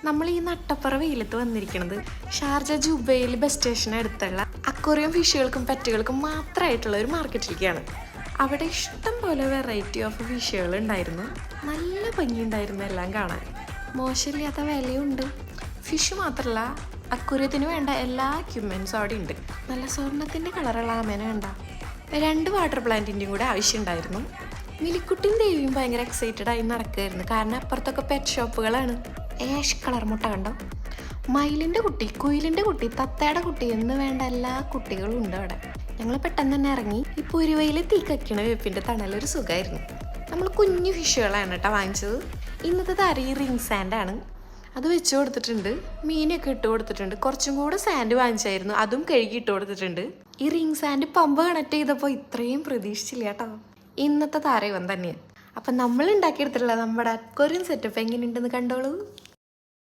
നമ്മൾ ഈ നട്ടപ്പുറ വെയിലത്ത് വന്നിരിക്കുന്നത് ഷാർജ ജുബൈൽ ബസ് സ്റ്റേഷന് അടുത്തുള്ള അക്വേറിയം ഫിഷുകൾക്കും പെറ്റുകൾക്കും മാത്രമായിട്ടുള്ള ഒരു മാർക്കറ്റിലേക്കാണ്. അവിടെ ഇഷ്ടം പോലെ വെറൈറ്റി ഓഫ് ഫിഷുകൾ ഉണ്ടായിരുന്നു. നല്ല ഭംഗിയുണ്ടായിരുന്നു എല്ലാം കാണാൻ. മോശമില്ലാത്ത വിലയുണ്ട്. ഫിഷ് മാത്രമല്ല, അക്വേറിയത്തിന് വേണ്ട എല്ലാ എക്യുപ്മെൻറ്റ്സും അവിടെ ഉണ്ട്. നല്ല സ്വർണ്ണത്തിൻ്റെ കളറുള്ള ആമേന വേണ്ട 2 വാട്ടർ പ്ലാന്റിൻ്റെയും കൂടെ ആവശ്യമുണ്ടായിരുന്നു. മിലിക്കുട്ടിയും ദേവിയും ഭയങ്കര എക്സൈറ്റഡ് ആയി നടക്കുമായിരുന്നു. കാരണം അപ്പുറത്തൊക്കെ പെറ്റ് ഷോപ്പുകളാണ്. ആഷ് കളർ മുട്ട കണ്ടോ, മയിലിൻ്റെ കുട്ടി, കുയിലിൻ്റെ കുട്ടി, തത്തയുടെ കുട്ടി എന്ന് വേണ്ട എല്ലാ കുട്ടികളും ഉണ്ട് അവിടെ. ഞങ്ങൾ പെട്ടെന്ന് തന്നെ ഇറങ്ങി. ഈ പുരുവയിൽ തീ കക്കണ വേപ്പിൻ്റെ തണലൊരു സുഖമായിരുന്നു. നമ്മൾ കുഞ്ഞു ഫിഷുകളാണ് കേട്ടോ വാങ്ങിച്ചത്. ഇന്നത്തെ താരം ഈ റിങ് സാൻഡാണ്. അത് വെച്ച് കൊടുത്തിട്ടുണ്ട്. മീനൊക്കെ ഇട്ട് കൊടുത്തിട്ടുണ്ട്. കുറച്ചും കൂടെ സാൻഡ് വാങ്ങിച്ചായിരുന്നു, അതും കഴുകി ഇട്ട് കൊടുത്തിട്ടുണ്ട്. ഈ റിങ് സാൻഡ് പമ്പ് കണക്ട് ചെയ്തപ്പോൾ ഇത്രയും പ്രതീക്ഷിച്ചില്ല കേട്ടോ. ഇന്നത്തെ താരം ഇവൻ തന്നെയാണ്. അപ്പം നമ്മൾ ഉണ്ടാക്കിയെടുത്തിട്ടുള്ള നമ്മുടെ അക്വേറിയം സെറ്റപ്പ് എങ്ങനെയുണ്ടെന്ന് കണ്ടോളൂ.